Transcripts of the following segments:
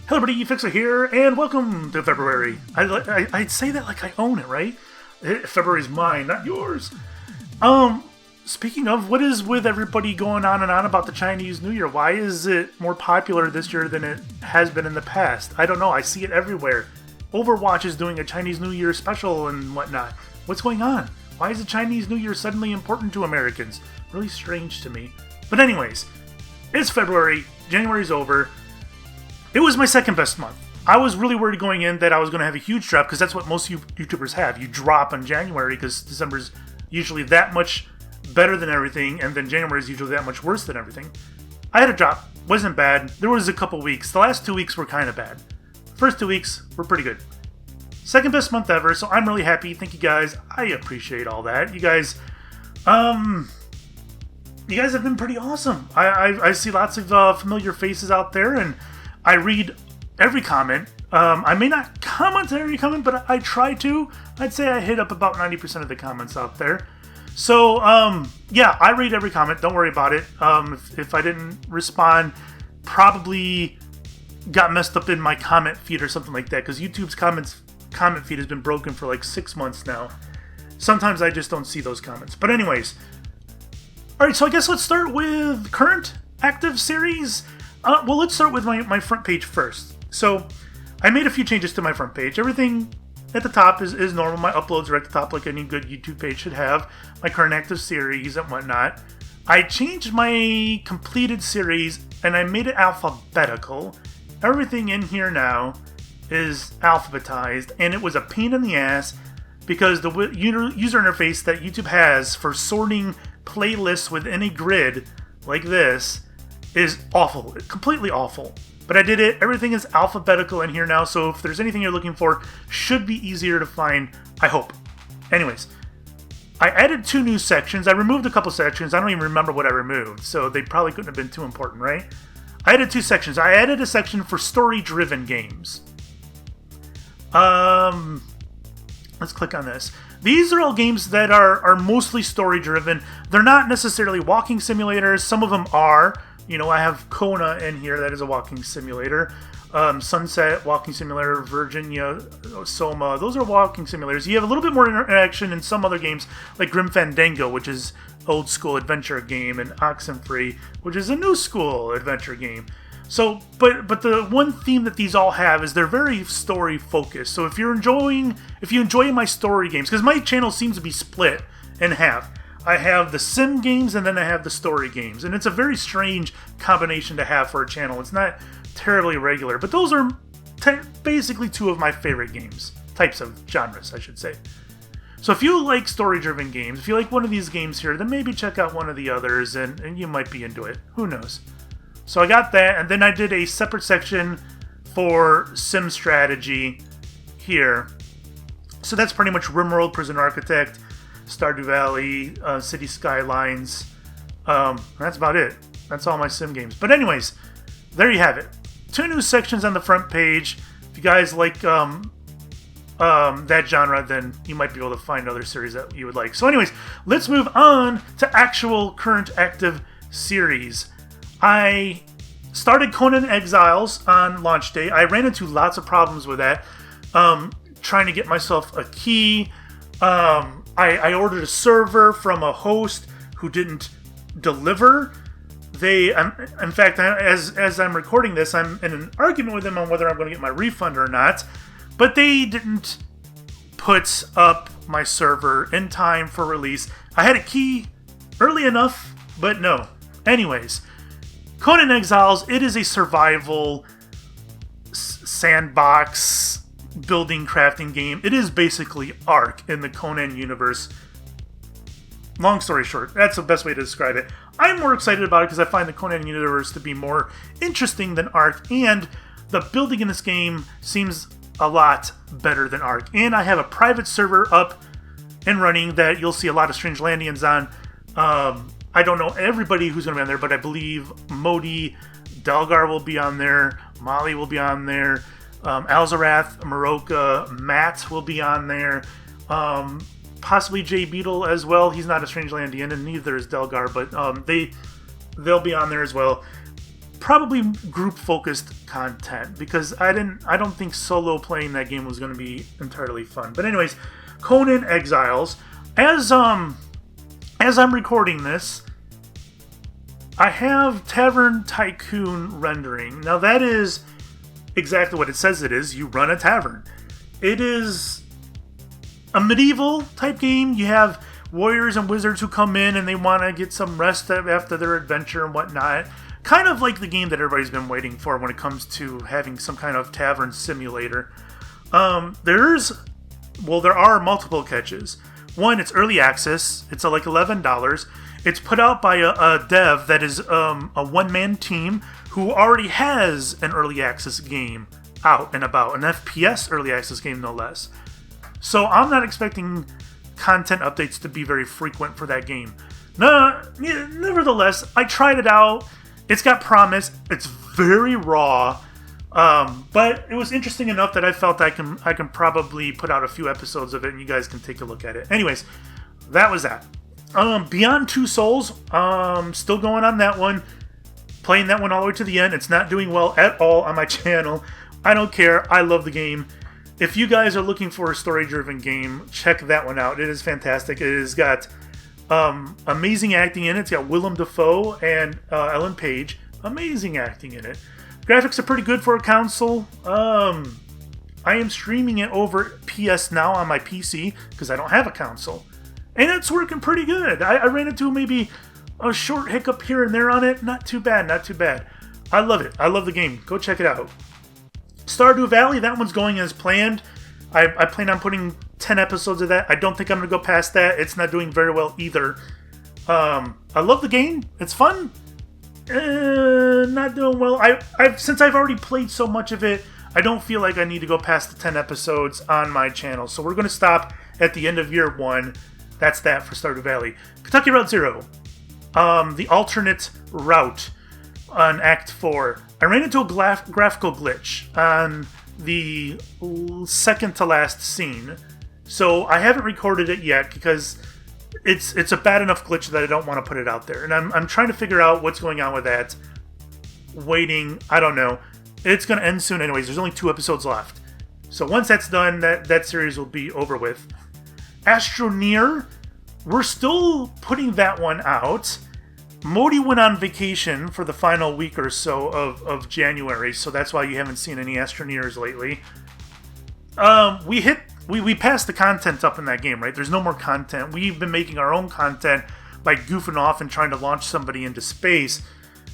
Hello everybody, Fixxxer here, and welcome to February. I'd say that like I own it, right? February's mine, not yours. Speaking of, what is with everybody going on and on about the Chinese New Year? Why is it more popular this year than it has been in the past? I don't know, I see it everywhere. Overwatch is doing a Chinese New Year special and whatnot. What's going on? Why is the Chinese New Year suddenly important to Americans? Really strange to me. But anyways, it's February, January's over. It was my second best month. I was really worried going in that I was going to have a huge drop because that's what most YouTubers have. You drop in January because December's usually that much better than everything, and then January is usually that much worse than everything. I had a drop. Wasn't bad. There was a couple weeks. The last 2 weeks were kind of bad. First 2 weeks were pretty good. Second best month ever, so I'm really happy. Thank you guys. I appreciate all that. You guys have been pretty awesome. I see lots of familiar faces out there, and I read every comment. I may not comment on every comment, but I try to. I'd say I hit up about 90% of the comments out there. So, yeah, I read every comment. Don't worry about it. If I didn't respond, probably got messed up in my comment feed or something like that, because YouTube's comment feed has been broken for like 6 months now. Sometimes I just don't see those comments. But anyways, alright, so I guess let's start with current active series. Well, let's start with my front page first. So, I made a few changes to my front page. Everything at the top is normal. My uploads are at the top like any good YouTube page should have. My current active series and whatnot. I changed my completed series and I made it alphabetical. Everything in here now is alphabetized, and it was a pain in the ass because the user interface that YouTube has for sorting playlists within a grid like this is awful, completely awful. But I did it. Everything is alphabetical in here now, so if there's anything you're looking for, should be easier to find, I hope. Anyways, I added 2 new sections. I removed a couple sections. I don't even remember what I removed, so they probably couldn't have been too important, right? I added 2 sections. I added a section for story-driven games. Let's click on this. These are all games that are mostly story-driven. They're not necessarily walking simulators. Some of them are. You know, I have Conan in here, that is a walking simulator. Sunset, walking simulator. Virginia, SOMA, those are walking simulators. You have a little bit more interaction in some other games, like Grim Fandango, which is old school adventure game, and Oxenfree, which is a new school adventure game. So, but the one theme that these all have is they're very story focused. So if you enjoy my story games, because my channel seems to be split in half. I have the sim games and then I have the story games. And it's a very strange combination to have for a channel. It's not terribly regular, but those are basically 2 of my favorite games. Types of genres, I should say. So if you like story-driven games, if you like one of these games here, then maybe check out one of the others and you might be into it. Who knows? So I got that, and then I did a separate section for sim strategy here. So that's pretty much RimWorld, Prison Architect, Stardew Valley, City Skylines. That's about it. That's all my sim games. But anyways, there you have it. 2 new sections on the front page. If you guys like that genre, then you might be able to find other series that you would like. So anyways, let's move on to actual current active series. I started Conan Exiles on launch day. I ran into lots of problems with that. Trying to get myself a key. I ordered a server from a host who didn't deliver. In fact, as I'm recording this, I'm in an argument with them on whether I'm going to get my refund or not. But they didn't put up my server in time for release. I had a key early enough, but no. Anyways, Conan Exiles, it is a survival sandbox building crafting game. It is basically Ark in the Conan universe. Long story short, that's the best way to describe it. I'm more excited about it because I find the Conan universe to be more interesting than Ark, and the building in this game seems a lot better than Ark. And I have a private server up and running that you'll see a lot of Strange Landians on. I don't know everybody who's going to be on there, but I believe Modi, Delgar will be on there, Molly will be on there, Alzarath, Maroka, Matt will be on there, possibly Jay Beetle as well. He's not a Strange Landian, and neither is Delgar, but they'll be on there as well. probably group-focused content, because I don't think solo playing that game was going to be entirely fun. But anyways, Conan Exiles. As I'm recording this, I have Tavern Tycoon rendering. Now that is exactly what it says it is. You run a tavern. It is a medieval type game. You have warriors and wizards who come in and they want to get some rest after their adventure and whatnot. Kind of like the game that everybody's been waiting for when it comes to having some kind of tavern simulator. There are multiple catches. One, it's early access. It's like $11. It's put out by a dev that is a one-man team who already has an early access game out and about. An FPS early access game, no less. So I'm not expecting content updates to be very frequent for that game. Nevertheless, I tried it out. It's got promise. It's very raw. But it was interesting enough that I felt I can probably put out a few episodes of it and you guys can take a look at it. Anyways, that was that. Beyond Two Souls, still going on that one. Playing that one all the way to the end. It's not doing well at all on my channel. I don't care. I love the game. If you guys are looking for a story-driven game, check that one out. It is fantastic. It has got amazing acting in it. It's got Willem Dafoe and Ellen Page. Amazing acting in it. Graphics are pretty good for a console. I am streaming it over PS Now on my PC because I don't have a console. And it's working pretty good. I ran into maybe a short hiccup here and there on it. Not too bad, not too bad. I love it. I love the game. Go check it out. Stardew Valley, that one's going as planned. I plan on putting 10 episodes of that. I don't think I'm going to go past that. It's not doing very well either. I love the game. It's fun. Not doing well. Since I've already played so much of it, I don't feel like I need to go past the 10 episodes on my channel. So we're going to stop at the end of year 1. That's that for Stardew Valley. Kentucky Route Zero. The alternate route on Act 4. I ran into a graphical glitch on the second to last scene. So I haven't recorded it yet because it's a bad enough glitch that I don't want to put it out there. And I'm trying to figure out what's going on with that. Waiting, I don't know. It's going to end soon anyways. There's only 2 episodes left. So once that's done, that series will be over with. Astroneer, we're still putting that one out. Modi went on vacation for the final week or so of January, so that's why you haven't seen any Astroneers lately. We passed the content up in that game, right? There's no more content. We've been making our own content by goofing off and trying to launch somebody into space.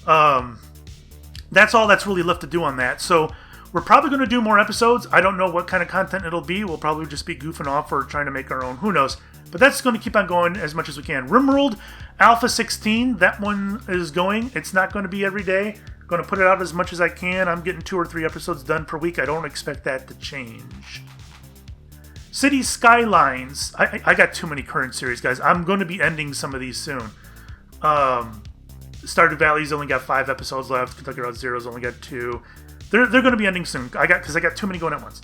That's all that's really left to do on that. So we're probably going to do more episodes. I don't know what kind of content it'll be. We'll probably just be goofing off or trying to make our own. Who knows? But that's going to keep on going as much as we can. RimWorld Alpha 16, that one is going. It's not going to be every day. I'm going to put it out as much as I can. I'm getting 2 or 3 episodes done per week. I don't expect that to change. City Skylines. I got too many current series, guys. I'm going to be ending some of these soon. Stardew Valley's only got 5 episodes left. Kentucky Route Zero's only got 2. They're going to be ending soon. Because I got too many going at once.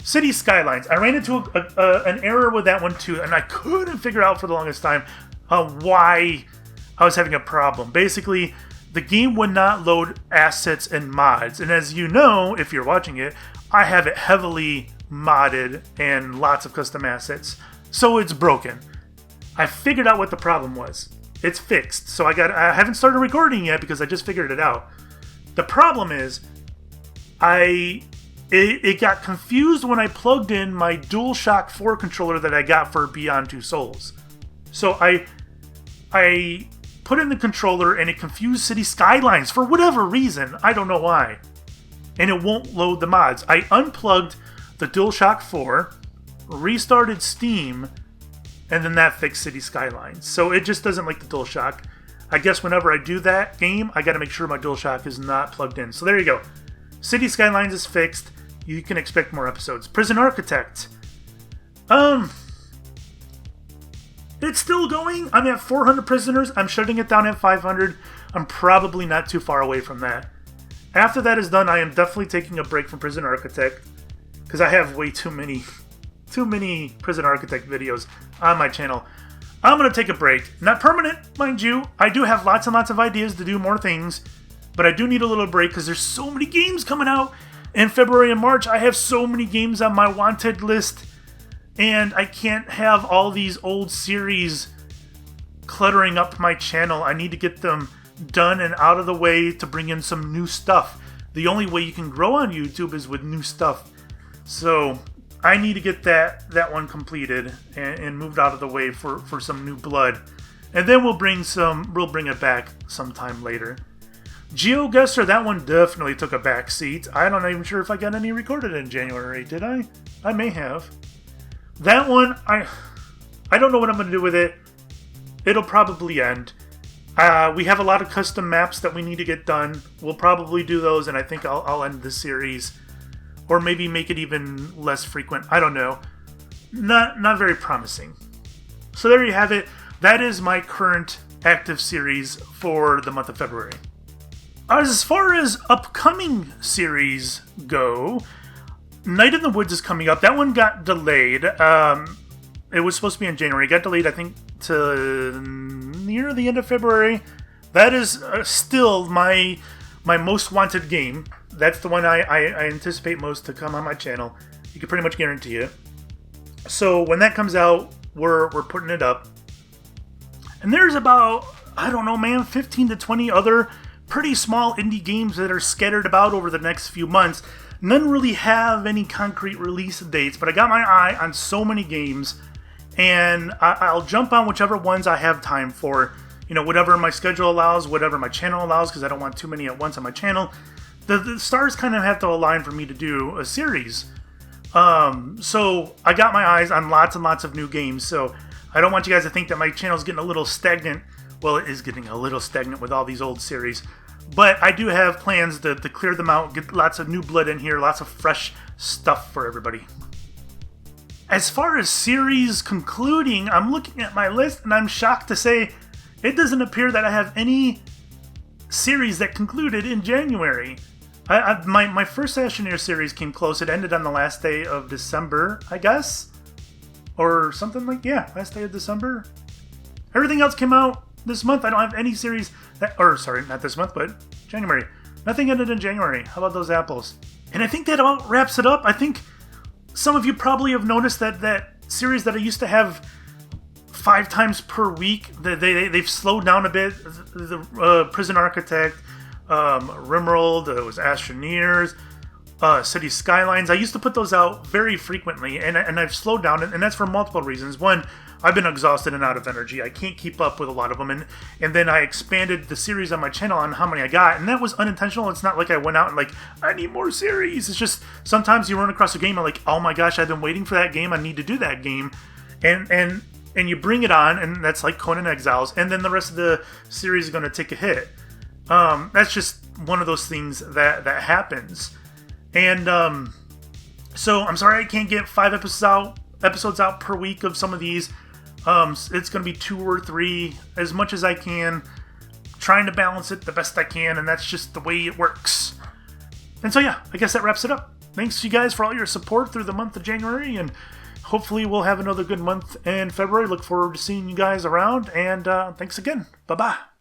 City Skylines. I ran into an error with that one too, and I couldn't figure out for the longest time why I was having a problem. Basically, the game would not load assets and mods. And as you know, if you're watching it, I have it heavily modded and lots of custom assets. So it's broken. I figured out what the problem was. It's fixed. So I haven't started recording yet because I just figured it out. The problem is it got confused when I plugged in my DualShock 4 controller that I got for Beyond Two Souls. So I put in the controller and it confused City Skylines for whatever reason. I don't know why. And it won't load the mods. I unplugged the DualShock 4, restarted Steam, and then that fixed City Skylines. So it just doesn't like the DualShock. I guess whenever I do that game, I gotta make sure my DualShock is not plugged in. So there you go. City Skylines is fixed. You can expect more episodes. Prison Architect. It's still going. I'm at 400 prisoners. I'm shutting it down at 500. I'm probably not too far away from that. After that is done, I am definitely taking a break from Prison Architect because I have way too many Prison Architect videos on my channel. I'm going to take a break. Not permanent, mind you. I do have lots and lots of ideas to do more things, But I do need a little break because there's so many games coming out in February and March. I have so many games on my wanted list, and I can't have all these old series cluttering up my channel. I need to get them done and out of the way to bring in some new stuff. The only way you can grow on YouTube is with new stuff. So I need to get that one completed and moved out of the way for some new blood. And then we'll bring it back sometime later. GeoGuessr, that one definitely took a back seat. I'm not even sure if I got any recorded in January, did I? I may have. That one, I don't know what I'm going to do with it. It'll probably end. We have a lot of custom maps that we need to get done. We'll probably do those, and I think I'll end the series. Or maybe make it even less frequent. I don't know. Not very promising. So there you have it. That is my current active series for the month of February. As far as upcoming series go, Night in the Woods is coming up. That one got delayed. It was supposed to be in January. It got delayed, I think, to near the end of February. That is still my most wanted game. That's the one I anticipate most to come on my channel. You can pretty much guarantee it. So when that comes out, we're putting it up. And there's about, I don't know, man, 15 to 20 other pretty small indie games that are scattered about over the next few months. None really have any concrete release dates, but I got my eye on so many games, and I'll jump on whichever ones I have time for. You know, whatever my schedule allows, whatever my channel allows, because I don't want too many at once on my channel. The stars kind of have to align for me to do a series. So I got my eyes on lots and lots of new games, so I don't want you guys to think that my channel's getting a little stagnant. Well, it is getting a little stagnant with all these old series. But I do have plans to clear them out, get lots of new blood in here, lots of fresh stuff for everybody. As far as series concluding, I'm looking at my list and I'm shocked to say it doesn't appear that I have any series that concluded in January. My first Astroneer series came close. It ended on the last day of December, I guess? Or something like, yeah, last day of December. Everything else came out this month. I don't have any series that, or sorry, not this month, but January. Nothing ended in January. How about those apples? And I think that about wraps it up. I think some of you probably have noticed that series that I used to have 5 times per week, they've slowed down a bit. The Prison Architect, RimWorld, it was Astroneers, City Skylines. I used to put those out very frequently, and I've slowed down, and that's for multiple reasons. One, I've been exhausted and out of energy. I can't keep up with a lot of them, and then I expanded the series on my channel on how many I got, and that was unintentional. It's not like I went out and like, I need more series. It's just sometimes you run across a game and like, oh my gosh, I've been waiting for that game. I need to do that game, and you bring it on, and that's like Conan Exiles, and then the rest of the series is going to take a hit. That's just one of those things that happens. And so I'm sorry I can't get 5 episodes out per week of some of these. It's going to be 2 or 3 as much as I can, trying to balance it the best I can, and that's just the way it works. And so yeah, I guess that wraps it up. Thanks you guys for all your support through the month of January, and hopefully we'll have another good month in February. Look forward to seeing you guys around, and thanks again. Bye-bye.